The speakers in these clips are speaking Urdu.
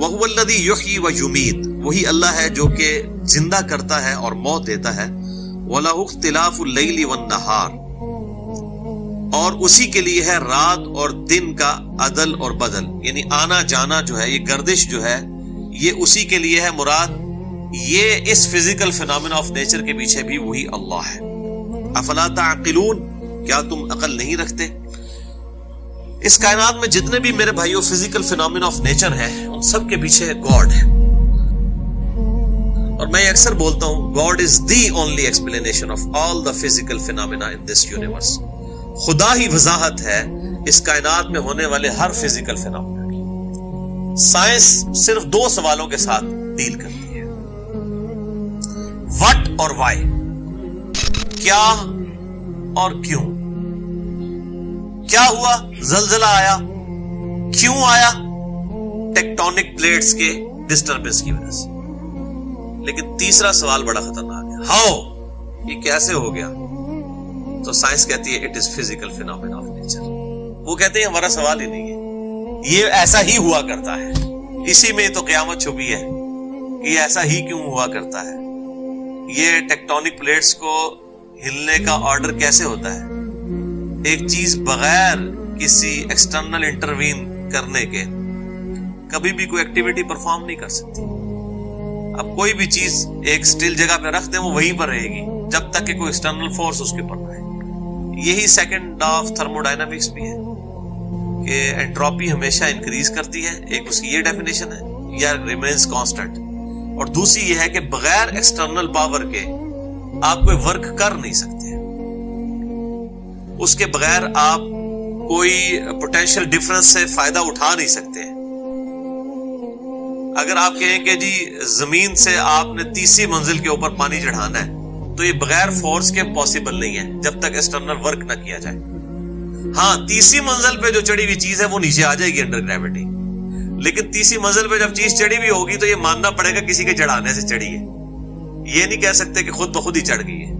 وَهُوَ الَّذِي يُحْيِي وَيُمِيتُ، وہی اللہ ہے جو کہ زندہ کرتا ہے اور موت دیتا ہے. وَلَهُ اخْتِلَافُ اللَّيْلِ وَالنَّهَارِ، اور اسی کے لیے ہے رات اور دن کا عدل اور بدل، یعنی آنا جانا جو ہے، یہ گردش جو ہے، یہ اسی کے لیے ہے. مراد یہ اس فزیکل فینامنا آف نیچر کے پیچھے بھی وہی اللہ ہے. افلا تعقلون، کیا تم عقل نہیں رکھتے؟ اس کائنات میں جتنے بھی میرے بھائیوں فزیکل فینامنا آف نیچر ہیں، ان سب کے پیچھے گاڈ ہے. اور میں اکثر بولتا ہوں God is the only explanation of all the physical phenomena in this universe. خدا ہی وضاحت ہے اس کائنات میں ہونے والے ہر فزیکل فینامنا کی. سائنس صرف دو سوالوں کے ساتھ ڈیل کرتی ہے، وٹ اور وائی، کیا اور کیوں. کیا ہوا؟ زلزلہ آیا. کیوں آیا؟ ٹیکٹونک پلیٹس کے ڈسٹربنس کی وجہ سے. لیکن تیسرا سوال بڑا خطرناک ہے، ہاؤ، یہ کیسے ہو گیا؟ تو سائنس کہتی ہے it is physical phenomena of nature. وہ کہتے ہیں ہمارا سوال ہی نہیں ہے، یہ ایسا ہی ہوا کرتا ہے. اسی میں تو قیامت چھپی ہے کہ یہ ایسا ہی کیوں ہوا کرتا ہے. یہ ٹیکٹونک پلیٹس کو ہلنے کا آرڈر کیسے ہوتا ہے؟ ایک چیز بغیر کسی ایکسٹرنل انٹروین کرنے کے کبھی بھی کوئی ایکٹیویٹی پرفارم نہیں کر سکتی. اب کوئی بھی چیز ایک سٹل جگہ پہ رکھ دیں وہ وہیں پر رہے گی جب تک کہ کوئی ایکسٹرنل فورس اس کے اوپر نہ آئے. یہی سیکنڈ لا آف تھرموڈائنامکس بھی ہے کہ انٹروپی ہمیشہ انکریز کرتی ہے، ایک اس کی یہ ڈیفینیشن ہے، یا ریمینز کانسٹنٹ. اور دوسری یہ ہے کہ بغیر ایکسٹرنل پاور کے آپ کوئی ورک کر نہیں سکتے، اس کے بغیر آپ کوئی پوٹینشیل ڈفرنس سے فائدہ اٹھا نہیں سکتے. اگر آپ کہیں کہ جی زمین سے آپ نے 30ویں منزل کے اوپر پانی چڑھانا ہے تو یہ بغیر فورس کے پاسبل نہیں ہے جب تک ایکسٹرنل ورک نہ کیا جائے. ہاں 30ویں منزل پہ جو چڑھی ہوئی چیز ہے وہ نیچے آ جائے گی انڈر گریوٹی، لیکن 30ویں منزل پہ جب چیز چڑھی ہوئی ہوگی تو یہ ماننا پڑے گا کسی کے چڑھانے سے چڑھی ہے، یہ نہیں کہہ سکتے کہ خود بخود ہی چڑھ گئی ہے.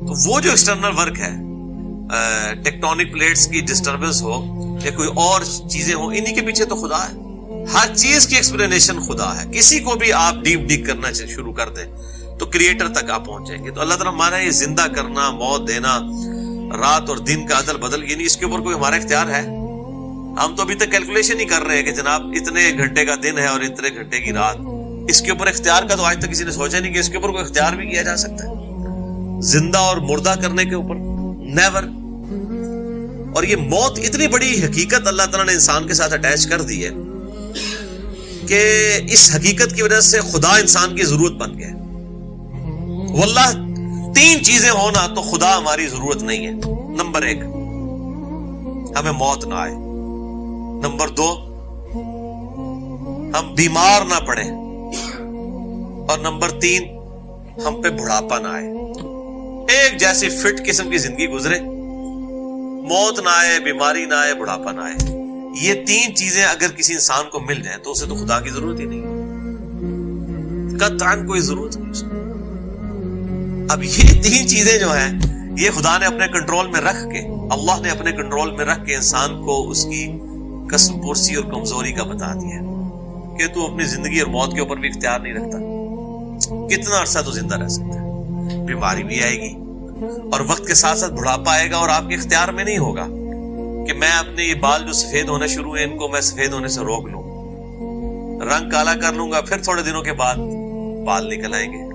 تو وہ جو ایکسٹرنل ورک ہے، ٹیکٹونک پلیٹس کی ڈسٹربنس ہو یا کوئی اور چیزیں ہوں، انہی کے پیچھے تو خدا ہے. ہر چیز کی ایکسپلینیشن خدا ہے. کسی کو بھی آپ ڈیپ ڈیگ کرنا شروع کر دیں تو کریٹر تک آپ پہنچ جائیں گے. تو اللہ تعالیٰ ہمارا یہ زندہ کرنا، موت دینا، رات اور دن کا عدل بدل، یعنی اس کے اوپر کوئی ہمارا اختیار ہے؟ ہم تو ابھی تک کیلکولیشن ہی کر رہے ہیں کہ جناب اتنے گھنٹے کا دن ہے اور اتنے گھنٹے کی رات. اس کے اوپر اختیار کا تو آج تک کسی نے سوچا نہیں کہ اس کے اوپر کوئی اختیار بھی کیا جا سکتا ہے. زندہ اور مردہ کرنے کے اوپر نیور. اور یہ موت اتنی بڑی حقیقت اللہ تعالیٰ نے انسان کے ساتھ اٹیچ کر دی ہے کہ اس حقیقت کی وجہ سے خدا انسان کی ضرورت بن گیا. واللہ 3 چیزیں ہونا تو خدا ہماری ضرورت نہیں ہے. نمبر 1 ہمیں موت نہ آئے. نمبر 2 ہم بیمار نہ پڑے. اور نمبر 3 ہم پہ بڑھاپا نہ آئے. ایک جیسی فٹ قسم کی زندگی گزرے، موت نہ آئے، بیماری نہ آئے، بڑھاپا نہ آئے. یہ 3 چیزیں اگر کسی انسان کو مل جائیں تو اسے تو خدا کی ضرورت ہی نہیں، قطعاً کوئی ضرورت نہیں اس کو. اب یہ 3 چیزیں جو ہیں یہ خدا نے اپنے کنٹرول میں رکھ کے، اللہ نے اپنے کنٹرول میں رکھ کے انسان کو اس کی کسب پرسی اور کمزوری کا بتا دیا کہ تو اپنی زندگی اور موت کے اوپر بھی اختیار نہیں رکھتا. کتنا عرصہ تو زندہ رہ سکتا ہے؟ بیماری بھی آئے گی اور وقت کے ساتھ ساتھ بڑھاپا آئے گا اور آپ کے اختیار میں نہیں ہوگا کہ میں اپنے یہ بال جو سفید ہونے شروع ہیں ان کو میں سفید ہونے سے روک لوں، رنگ کالا کر لوں گا، پھر تھوڑے دنوں کے بعد بال نکل آئیں گے.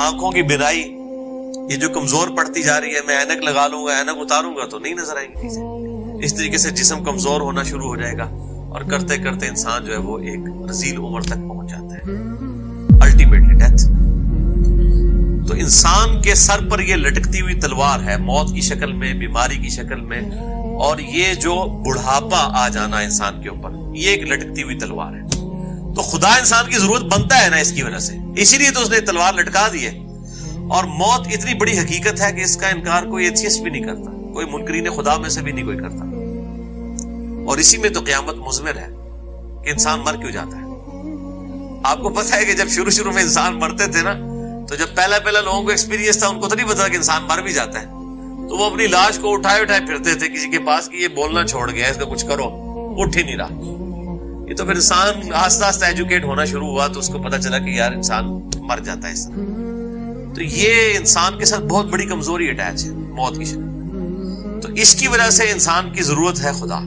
آنکھوں کی بینائی یہ جو کمزور پڑتی جا رہی ہے، میں اینک لگا لوں گا، اینک اتاروں گا تو نہیں نظر آئیں گی چیزیں. اس طریقے سے جسم کمزور ہونا شروع ہو جائے گا اور کرتے کرتے انسان جو ہے وہ ایک رذیل عمر تک پہنچ جاتا ہے، الٹیمیٹلی ڈیتھ. تو انسان کے سر پر یہ لٹکتی ہوئی تلوار ہے، موت کی شکل میں، بیماری کی شکل میں، اور یہ جو بڑھاپا آ جانا انسان کے اوپر، یہ ایک لٹکتی ہوئی تلوار ہے. تو خدا انسان کی ضرورت بنتا ہے نا اس کی وجہ سے، اسی لیے تو اس نے تلوار لٹکا دی ہے. اور موت اتنی بڑی حقیقت ہے کہ اس کا انکار کوئی ایتھیسٹ بھی نہیں کرتا، کوئی منکرین خدا میں سے بھی نہیں کوئی کرتا. اور اسی میں تو قیامت مضمر ہے کہ انسان مر کیوں جاتا ہے. آپ کو پتہ ہے کہ جب شروع میں انسان مرتے تھے نا، تو جب پہلا لوگوں کو ایکسپیرینس تھا، ان کو تو نہیں پتا کہ انسان مر بھی جاتا ہے، تو وہ اپنی لاش کو اٹھائے پھرتے تھے کسی کے پاس کہ یہ بولنا چھوڑ گیا، اس کا کچھ کرو، اٹھ ہی نہیں رہا. یہ تو پھر انسان آہستہ آہستہ ایجوکیٹ ہونا شروع ہوا تو اس کو پتا چلا کہ یار انسان مر جاتا ہے اس طرح. تو یہ انسان کے ساتھ بہت بڑی کمزوری اٹیچ ہے موت کی شکل. تو اس کی وجہ سے انسان کی ضرورت ہے خدا،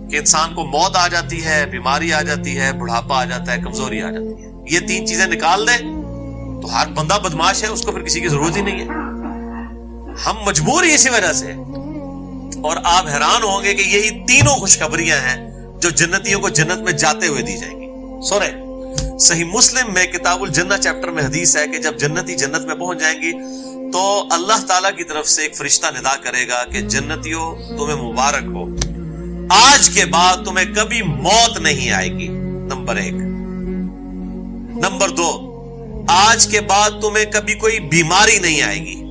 کہ انسان کو موت آ جاتی ہے، بیماری آ جاتی ہے، بڑھاپا آ جاتا ہے، کمزوری آ جاتی ہے. یہ تین چیزیں نکال دیں تو ہر بندہ بدماش ہے، اس کو پھر کسی کی ضرورت ہی نہیں ہے. ہم مجبور ہی اسی وجہ سے. اور آپ حیران ہوں گے کہ یہی تینوں خوشخبریاں ہیں جو جنتیوں کو جنت میں جاتے ہوئے دی جائیں گی. سنیں، صحیح مسلم میں کتاب الجنہ چیپٹر میں حدیث ہے کہ جب جنتی جنت میں پہنچ جائیں گی تو اللہ تعالیٰ کی طرف سے ایک فرشتہ ندا کرے گا کہ جنتیوں تمہیں مبارک ہو، آج کے بعد تمہیں کبھی موت نہیں آئے گی. نمبر 1. نمبر 2، آج کے بعد تمہیں کبھی کوئی بیماری نہیں آئے گی.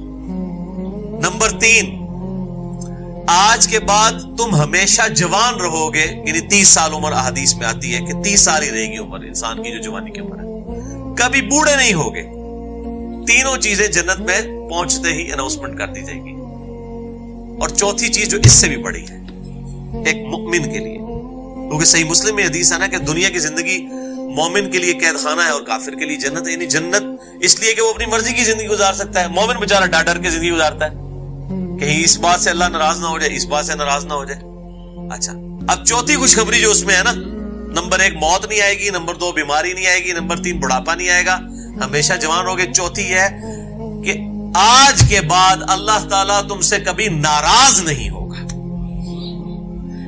نمبر 3، آج کے بعد تم ہمیشہ جوان رہو گے، یعنی 30 سال عمر احادیث میں آتی ہے کہ 30 سال ہی رہے گی عمر انسان کی جو جوانی کی عمر ہے، کبھی بوڑھے نہیں ہوگے. تینوں چیزیں جنت میں پہنچتے ہی اناؤنسمنٹ کر دی جائے گی. اور چوتھی چیز جو اس سے بھی بڑی ہے ایک مومن کے لیے، کیونکہ صحیح مسلم میں حدیث ہے نا کہ دنیا کی زندگی مومن کے لیے قید خانہ ہے اور کافر کے لیے جنت ہے. یعنی جنت اس لیے کہ وہ اپنی مرضی کی زندگی گزار سکتا ہے. مومن بیچارہ ڈر ڈر کے زندگی گزارتا ہے، کہیں اس بات سے اللہ ناراض نہ ہو جائے، اس بات سے ناراض نہ ہو جائے. اچھا، اب چوتھی خوشخبری جو اس میں ہے نا، نمبر 1 موت نہیں آئے گی، نمبر 2 بیماری نہیں آئے گی، نمبر 3 بڑھاپا نہیں آئے گا، ہمیشہ جوان ہوگے. چوتھی ہے کہ آج کے بعد اللہ تعالیٰ تم سے کبھی ناراض نہیں ہوگا.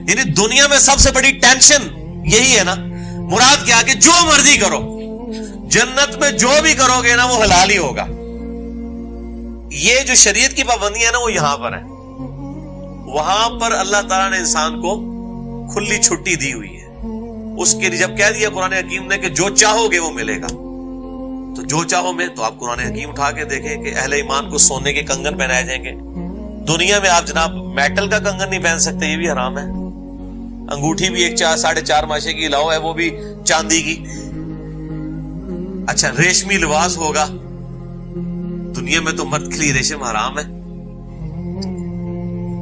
یعنی دنیا میں سب سے بڑی ٹینشن یہی ہے نا، مراد کیا کہ جو مرضی کرو، جنت میں جو بھی کرو گے نا وہ حلال ہی ہوگا. یہ جو شریعت کی پابندی ہے نا وہ یہاں پر ہے. وہاں پر اللہ تعالیٰ نے انسان کو کھلی چھٹی دی ہوئی ہے. اس کے لیے جب کہہ دیا قرآن حکیم نے کہ جو چاہو گے وہ ملے گا، تو جو چاہو میں تو آپ قرآن حکیم اٹھا کے دیکھیں کہ اہل ایمان کو سونے کے کنگن پہنائے جائیں گے. دنیا میں آپ جناب میٹل کا کنگن نہیں پہن سکتے، یہ بھی حرام ہے. انگوٹھی بھی 4.5 ماشے کی لاؤ ہے، وہ بھی چاندی کی. اچھا، ریشمی لباس ہوگا. دنیا میں تو مرد کے لیے ریشم حرام ہے.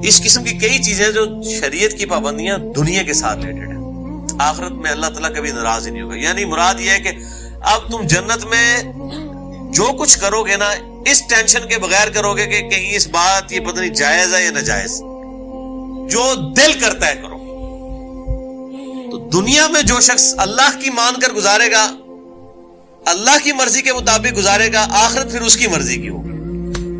اس قسم کی کئی چیزیں جو شریعت کی پابندیاں دنیا کے ساتھ ریلیٹڈ ہیں. آخرت میں اللہ تعالیٰ کبھی ناراض ہی نہیں ہوگا. یعنی مراد یہ ہے کہ اب تم جنت میں جو کچھ کرو گے نا اس ٹینشن کے بغیر کرو گے کہ کہیں اس بات یہ پتہ نہیں جائز ہے یا ناجائز، جو دل کرتا ہے کرو. تو دنیا میں جو شخص اللہ کی مان کر گزارے گا، اللہ کی مرضی کے مطابق گزارے گا، آخرت پھر اس کی مرضی کی ہوگی.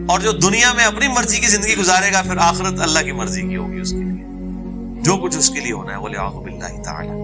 اور جو دنیا میں اپنی مرضی کی زندگی گزارے گا، پھر آخرت اللہ کی مرضی کی ہوگی اس کے لیے. جو کچھ اس کے لیے ہونا ہے، وَلِعَاذُ بِاللَّهِ تَعَالَى.